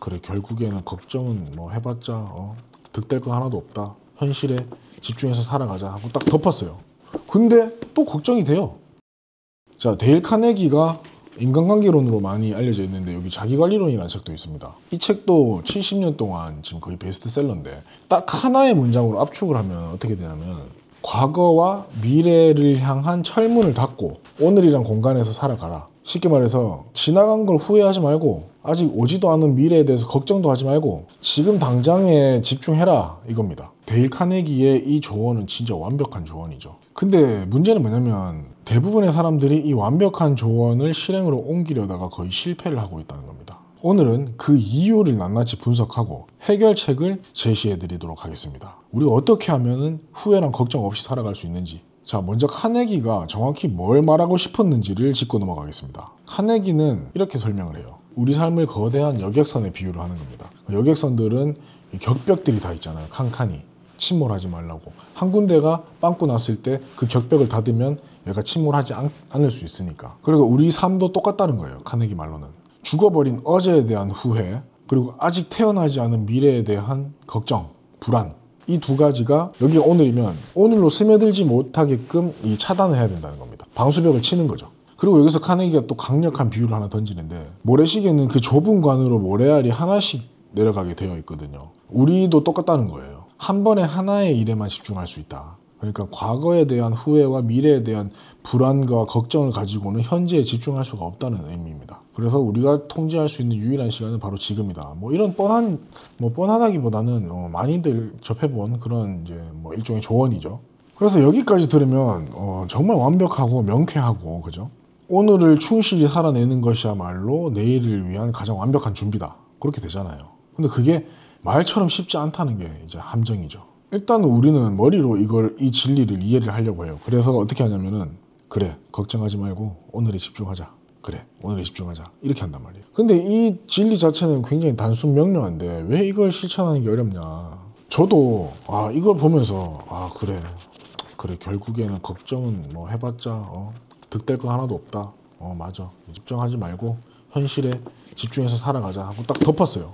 그래 결국에는 걱정은 뭐 해봤자 득될 거 하나도 없다. 현실에 집중해서 살아가자 하고 딱 덮었어요. 근데 또 걱정이 돼요. 자, 데일 카네기가 인간관계론으로 많이 알려져 있는데 여기 자기관리론이라는 책도 있습니다. 이 책도 70년 동안 지금 거의 베스트셀러인데 딱 하나의 문장으로 압축을 하면 어떻게 되냐면 과거와 미래를 향한 철문을 닫고 오늘이란 공간에서 살아가라. 쉽게 말해서 지나간 걸 후회하지 말고 아직 오지도 않은 미래에 대해서 걱정도 하지 말고 지금 당장에 집중해라 이겁니다. 데일 카네기의 이 조언은 진짜 완벽한 조언이죠. 근데 문제는 뭐냐면 대부분의 사람들이 이 완벽한 조언을 실행으로 옮기려다가 거의 실패를 하고 있다는 겁니다. 오늘은 그 이유를 낱낱이 분석하고 해결책을 제시해 드리도록 하겠습니다. 우리가 어떻게 하면 후회랑 걱정 없이 살아갈 수 있는지. 자, 먼저 카네기가 정확히 뭘 말하고 싶었는지를 짚고 넘어가겠습니다. 카네기는 이렇게 설명을 해요. 우리 삶을 거대한 여객선에 비유를 하는 겁니다. 여객선들은 격벽들이 다 있잖아요. 칸칸이. 침몰하지 말라고. 한 군데가 빵꾸 났을 때 그 격벽을 닫으면 얘가 침몰하지 않을 수 있으니까. 그리고 우리 삶도 똑같다는 거예요. 카네기 말로는. 죽어버린 어제에 대한 후회, 그리고 아직 태어나지 않은 미래에 대한 걱정, 불안. 이 두 가지가 여기 오늘이면 오늘로 스며들지 못하게끔 이 차단을 해야 된다는 겁니다. 방수벽을 치는 거죠. 그리고 여기서 카네기가 또 강력한 비유를 하나 던지는데 모래시계는 그 좁은 관으로 모래알이 하나씩 내려가게 되어 있거든요. 우리도 똑같다는 거예요. 한 번에 하나의 일에만 집중할 수 있다. 그러니까 과거에 대한 후회와 미래에 대한 불안과 걱정을 가지고는 현재에 집중할 수가 없다는 의미입니다. 그래서 우리가 통제할 수 있는 유일한 시간은 바로 지금이다. 뭐 이런 뻔하다기보다는 많이들 접해본 그런 이제 뭐 일종의 조언이죠. 그래서 여기까지 들으면 정말 완벽하고 명쾌하고 그죠? 오늘을 충실히 살아내는 것이야말로 내일을 위한 가장 완벽한 준비다. 그렇게 되잖아요. 근데 그게 말처럼 쉽지 않다는 게 이제 함정이죠. 일단 우리는 머리로 이 진리를 이해를 하려고 해요. 그래서 어떻게 하냐면은 그래 걱정하지 말고 오늘에 집중하자. 그래 오늘에 집중하자. 이렇게 한단 말이에요. 근데 이 진리 자체는 굉장히 단순 명료한데 왜 이걸 실천하는 게 어렵냐. 저도 이걸 보면서 그래 결국에는 걱정은 뭐 해봤자 득될 거 하나도 없다. 맞아. 집중하지 말고 현실에 집중해서 살아가자 하고 딱 덮었어요.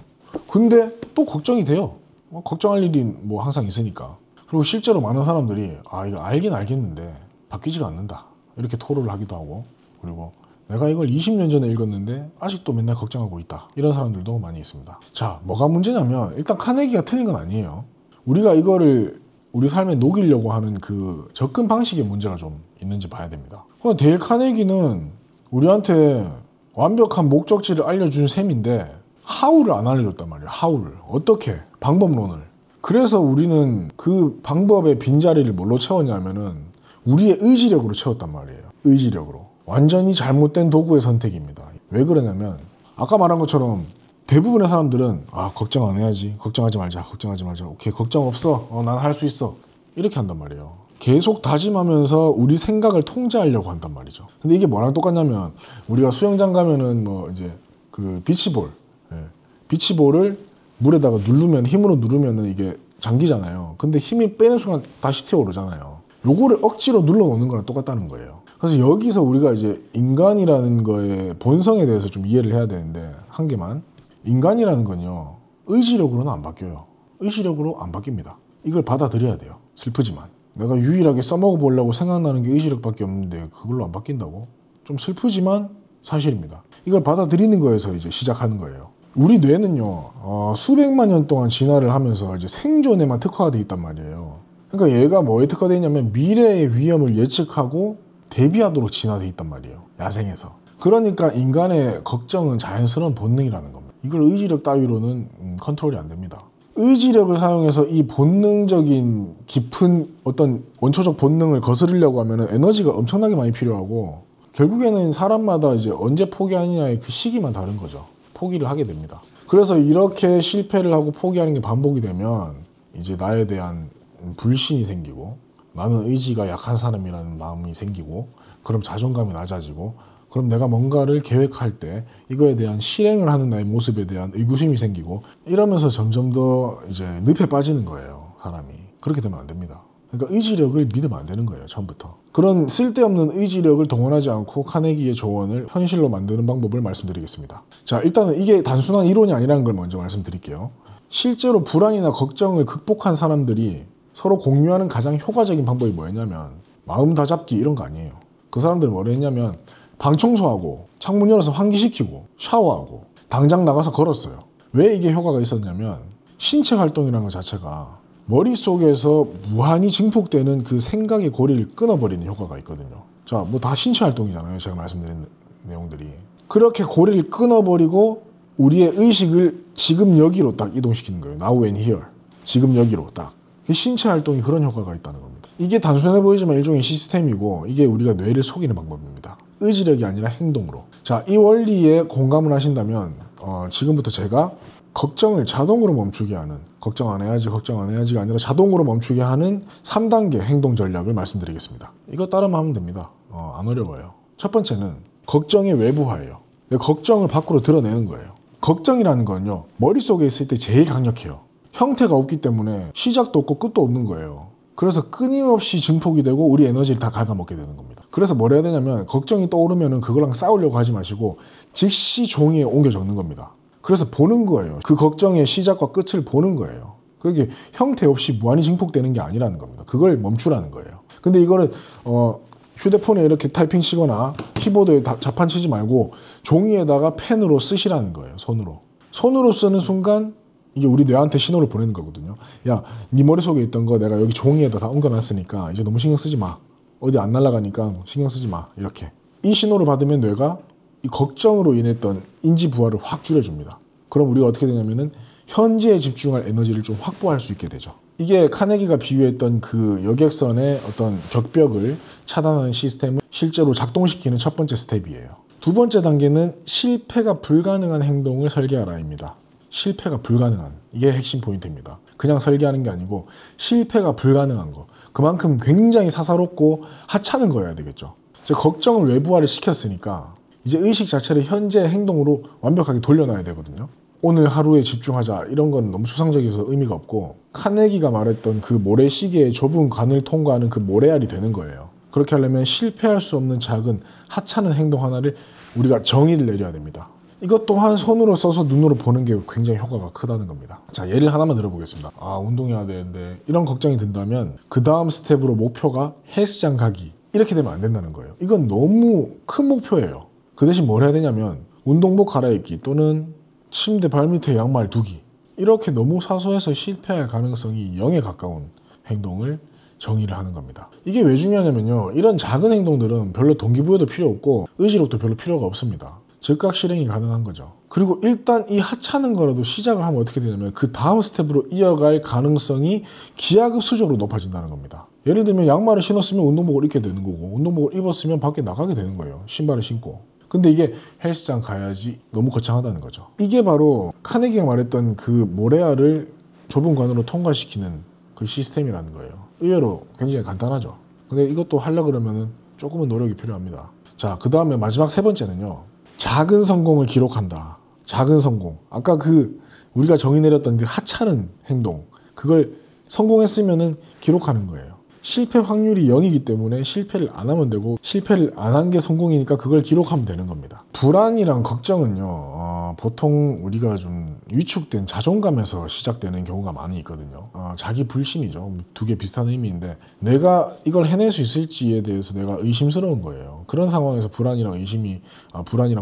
근데 또 걱정이 돼요. 걱정할 일이 뭐 항상 있으니까. 그리고 실제로 많은 사람들이 이거 알긴 알겠는데 바뀌지가 않는다. 이렇게 토로를 하기도 하고 그리고 내가 이걸 20년 전에 읽었는데 아직도 맨날 걱정하고 있다. 이런 사람들도 많이 있습니다. 자, 뭐가 문제냐면 일단 카네기가 틀린 건 아니에요. 우리가 이거를 우리 삶에 녹이려고 하는 그 접근 방식의 문제가 좀 있는지 봐야 됩니다. 데일 카네기는 우리한테 완벽한 목적지를 알려준 셈인데 하우를 안 알려줬단 말이에요. 하우를. 어떻게? 방법론을. 그래서 우리는 그 방법의 빈자리를 뭘로 채웠냐면은 우리의 의지력으로 채웠단 말이에요. 의지력으로. 완전히 잘못된 도구의 선택입니다. 왜 그러냐면 아까 말한 것처럼 대부분의 사람들은 걱정 안 해야지. 걱정하지 말자. 오케이 걱정 없어. 난 할 수 있어. 이렇게 한단 말이에요. 계속 다짐하면서 우리 생각을 통제하려고 한단 말이죠. 근데 이게 뭐랑 똑같냐면 우리가 수영장 가면은 뭐 이제 그 비치볼을 물에다가 힘으로 누르면은 이게 잠기잖아요. 근데 힘이 빼는 순간 다시 튀어오르잖아요. 요거를 억지로 눌러놓는 거랑 똑같다는 거예요. 그래서 여기서 우리가 이제 인간이라는 거의 본성에 대해서 좀 이해를 해야 되는데 한 개만. 인간이라는 건요. 의지력으로는 안 바뀌어요. 의지력으로 안 바뀝니다. 이걸 받아들여야 돼요. 슬프지만. 내가 유일하게 써먹어 보려고 생각나는 게 의지력밖에 없는데 그걸로 안 바뀐다고? 좀 슬프지만 사실입니다. 이걸 받아들이는 거에서 이제 시작하는 거예요. 우리 뇌는요, 수백만 년 동안 진화를 하면서 이제 생존에만 특화되어 있단 말이에요. 그러니까 얘가 뭐에 특화되어 있냐면 미래의 위험을 예측하고 대비하도록 진화되어 있단 말이에요. 야생에서. 그러니까 인간의 걱정은 자연스러운 본능이라는 겁니다. 이걸 의지력 따위로는 컨트롤이 안 됩니다. 의지력을 사용해서 이 본능적인 깊은 어떤 원초적 본능을 거스르려고 하면 에너지가 엄청나게 많이 필요하고 결국에는 사람마다 이제 언제 포기하느냐의 그 시기만 다른 거죠. 포기를 하게 됩니다. 그래서 이렇게 실패를 하고 포기하는 게 반복이 되면 이제 나에 대한 불신이 생기고 나는 의지가 약한 사람이라는 마음이 생기고 그럼 자존감이 낮아지고 그럼 내가 뭔가를 계획할 때 이거에 대한 실행을 하는 나의 모습에 대한 의구심이 생기고 이러면서 점점 더 이제 늪에 빠지는 거예요. 사람이. 그렇게 되면 안 됩니다. 그러니까 의지력을 믿으면 안 되는 거예요. 처음부터. 그런 쓸데없는 의지력을 동원하지 않고 카네기의 조언을 현실로 만드는 방법을 말씀드리겠습니다. 자, 일단은 이게 단순한 이론이 아니라는 걸 먼저 말씀드릴게요. 실제로 불안이나 걱정을 극복한 사람들이 서로 공유하는 가장 효과적인 방법이 뭐였냐면 마음 다잡기 이런 거 아니에요. 그 사람들은 뭘 했냐면 방 청소하고 창문 열어서 환기시키고 샤워하고 당장 나가서 걸었어요. 왜 이게 효과가 있었냐면 신체 활동이라는 것 자체가 머릿속에서 무한히 증폭되는 그 생각의 고리를 끊어버리는 효과가 있거든요. 자, 뭐 다 신체 활동이잖아요. 제가 말씀드린 내용들이. 그렇게 고리를 끊어버리고 우리의 의식을 지금 여기로 딱 이동시키는 거예요. Now and here. 지금 여기로 딱. 신체 활동이 그런 효과가 있다는 겁니다. 이게 단순해 보이지만 일종의 시스템이고 이게 우리가 뇌를 속이는 방법입니다. 의지력이 아니라 행동으로. 자, 이 원리에 공감을 하신다면 지금부터 제가 걱정을 자동으로 멈추게 하는, 걱정 안 해야지가 아니라 자동으로 멈추게 하는 3단계 행동 전략을 말씀드리겠습니다. 이거 따라만 하면 됩니다. 안 어려워요. 첫 번째는 걱정의 외부화예요. 내 걱정을 밖으로 드러내는 거예요. 걱정이라는 건요, 머릿속에 있을 때 제일 강력해요. 형태가 없기 때문에 시작도 없고 끝도 없는 거예요. 그래서 끊임없이 증폭이 되고 우리 에너지를 다 갉아먹게 되는 겁니다. 그래서 뭘 해야 되냐면 걱정이 떠오르면 그거랑 싸우려고 하지 마시고 즉시 종이에 옮겨 적는 겁니다. 그래서 보는 거예요. 그 걱정의 시작과 끝을 보는 거예요. 그게 형태 없이 무한히 증폭되는 게 아니라는 겁니다. 그걸 멈추라는 거예요. 근데 이거는 휴대폰에 이렇게 타이핑 치거나 키보드에 자판 치지 말고 종이에다가 펜으로 쓰시라는 거예요. 손으로 쓰는 순간 이게 우리 뇌한테 신호를 보내는 거거든요. 야, 네 머릿속에 있던 거 내가 여기 종이에다 다 옮겨놨으니까 이제 너무 신경 쓰지 마. 어디 안 날아가니까 신경 쓰지 마. 이렇게. 이 신호를 받으면 뇌가 이 걱정으로 인했던 인지 부하를 확 줄여줍니다. 그럼 우리가 어떻게 되냐면은 현재에 집중할 에너지를 좀 확보할 수 있게 되죠. 이게 카네기가 비유했던 그 여객선의 어떤 격벽을 차단하는 시스템을 실제로 작동시키는 첫 번째 스텝이에요. 두 번째 단계는 실패가 불가능한 행동을 설계하라입니다. 실패가 불가능한, 이게 핵심 포인트입니다. 그냥 설계하는 게 아니고 실패가 불가능한 거, 그만큼 굉장히 사사롭고 하찮은 거여야 되겠죠. 즉 걱정을 외부화를 시켰으니까 이제 의식 자체를 현재 행동으로 완벽하게 돌려놔야 되거든요. 오늘 하루에 집중하자 이런 건 너무 추상적이어서 의미가 없고 카네기가 말했던 그 모래시계의 좁은 관을 통과하는 그 모래알이 되는 거예요. 그렇게 하려면 실패할 수 없는 작은 하찮은 행동 하나를 우리가 정의를 내려야 됩니다. 이것 또한 손으로 써서 눈으로 보는 게 굉장히 효과가 크다는 겁니다. 자, 예를 하나만 들어보겠습니다. 운동해야 되는데 이런 걱정이 든다면 그 다음 스텝으로 목표가 헬스장 가기 이렇게 되면 안 된다는 거예요. 이건 너무 큰 목표예요. 그 대신 뭘 해야 되냐면 운동복 갈아입기 또는 침대 발밑에 양말 두기, 이렇게 너무 사소해서 실패할 가능성이 0에 가까운 행동을 정의를 하는 겁니다. 이게 왜 중요하냐면요, 이런 작은 행동들은 별로 동기부여도 필요 없고 의지력도 별로 필요가 없습니다. 즉각 실행이 가능한 거죠. 그리고 일단 이 하찮은 거라도 시작을 하면 어떻게 되냐면 그 다음 스텝으로 이어갈 가능성이 기하급수적으로 높아진다는 겁니다. 예를 들면 양말을 신었으면 운동복을 입게 되는 거고 운동복을 입었으면 밖에 나가게 되는 거예요. 신발을 신고. 근데 이게 헬스장 가야지 너무 거창하다는 거죠. 이게 바로 카네기가 말했던 그 모래알을 좁은 관으로 통과시키는 그 시스템이라는 거예요. 의외로 굉장히 간단하죠. 근데 이것도 하려고 그러면은 조금은 노력이 필요합니다. 자, 그 다음에 마지막 세 번째는요, 작은 성공을 기록한다. 작은 성공. 아까 그 우리가 정의 내렸던 그 하찮은 행동, 그걸 성공했으면은 기록하는 거예요. 실패 확률이 0이기 때문에 실패를 안 하면 되고 실패를 안 한 게 성공이니까 그걸 기록하면 되는 겁니다. 불안이랑 걱정은요, 보통 우리가 좀 위축된 자존감에서 시작되는 경우가 많이 있거든요. 자기 불신이죠. 두 개 비슷한 의미인데 내가 이걸 해낼 수 있을지에 대해서 내가 의심스러운 거예요. 그런 상황에서 불안이랑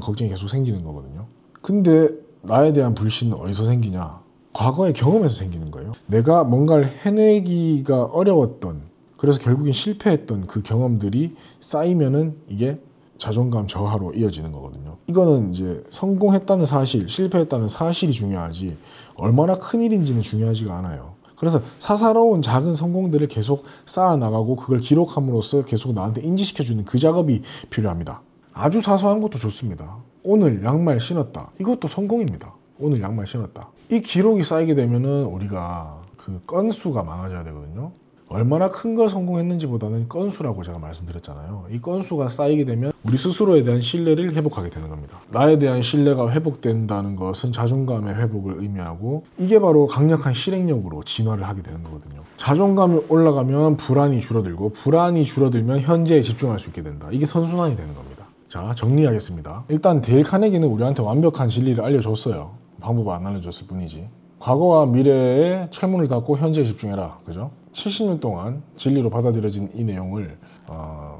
걱정이 계속 생기는 거거든요. 근데 나에 대한 불신은 어디서 생기냐? 과거의 경험에서 생기는 거예요. 내가 뭔가를 해내기가 어려웠던, 그래서 결국엔 실패했던 그 경험들이 쌓이면은 이게 자존감 저하로 이어지는 거거든요. 이거는 이제 성공했다는 사실, 실패했다는 사실이 중요하지 얼마나 큰 일인지는 중요하지가 않아요. 그래서 사사로운 작은 성공들을 계속 쌓아나가고 그걸 기록함으로써 계속 나한테 인지시켜주는 그 작업이 필요합니다. 아주 사소한 것도 좋습니다. 오늘 양말 신었다. 이것도 성공입니다. 오늘 양말 신었다. 이 기록이 쌓이게 되면은 우리가 그 건수가 많아져야 되거든요. 얼마나 큰 걸 성공했는지보다는 건수라고 제가 말씀드렸잖아요. 이 건수가 쌓이게 되면 우리 스스로에 대한 신뢰를 회복하게 되는 겁니다. 나에 대한 신뢰가 회복된다는 것은 자존감의 회복을 의미하고 이게 바로 강력한 실행력으로 진화를 하게 되는 거거든요. 자존감이 올라가면 불안이 줄어들고 불안이 줄어들면 현재에 집중할 수 있게 된다. 이게 선순환이 되는 겁니다. 자, 정리하겠습니다. 일단 데일 카네기는 우리한테 완벽한 진리를 알려줬어요. 방법을 안 알려줬을 뿐이지. 과거와 미래에 철문을 닫고 현재에 집중해라. 그죠? 70년 동안 진리로 받아들여진 이 내용을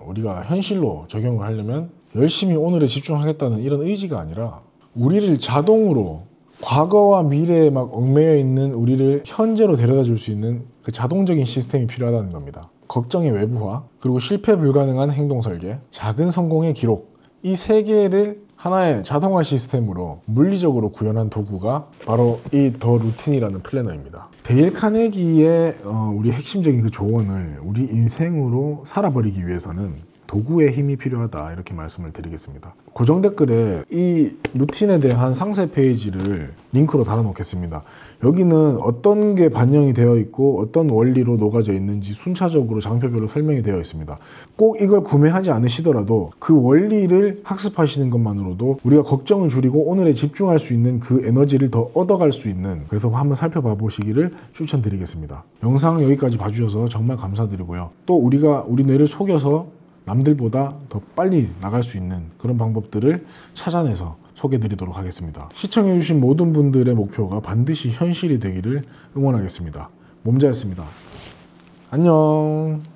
우리가 현실로 적용을 하려면 열심히 오늘에 집중하겠다는 이런 의지가 아니라 우리를 자동으로 과거와 미래에 막 얽매여 있는 우리를 현재로 데려다 줄 수 있는 그 자동적인 시스템이 필요하다는 겁니다. 걱정의 외부화, 그리고 실패 불가능한 행동 설계, 작은 성공의 기록, 이 세 개를 하나의 자동화 시스템으로 물리적으로 구현한 도구가 바로 이 더 루틴이라는 플래너입니다. 데일 카네기의 우리 핵심적인 그 조언을 우리 인생으로 살아버리기 위해서는 도구의 힘이 필요하다, 이렇게 말씀을 드리겠습니다. 고정 댓글에 이 루틴에 대한 상세 페이지를 링크로 달아놓겠습니다. 여기는 어떤 게 반영이 되어 있고 어떤 원리로 녹아져 있는지 순차적으로 장표별로 설명이 되어 있습니다. 꼭 이걸 구매하지 않으시더라도 그 원리를 학습하시는 것만으로도 우리가 걱정을 줄이고 오늘에 집중할 수 있는 그 에너지를 더 얻어갈 수 있는, 그래서 한번 살펴봐 보시기를 추천드리겠습니다. 영상 여기까지 봐주셔서 정말 감사드리고요. 또 우리가 우리 뇌를 속여서 남들보다 더 빨리 나갈 수 있는 그런 방법들을 찾아내서 소개해드리도록 하겠습니다. 시청해주신 모든 분들의 목표가 반드시 현실이 되기를 응원하겠습니다. 몸자였습니다. 안녕.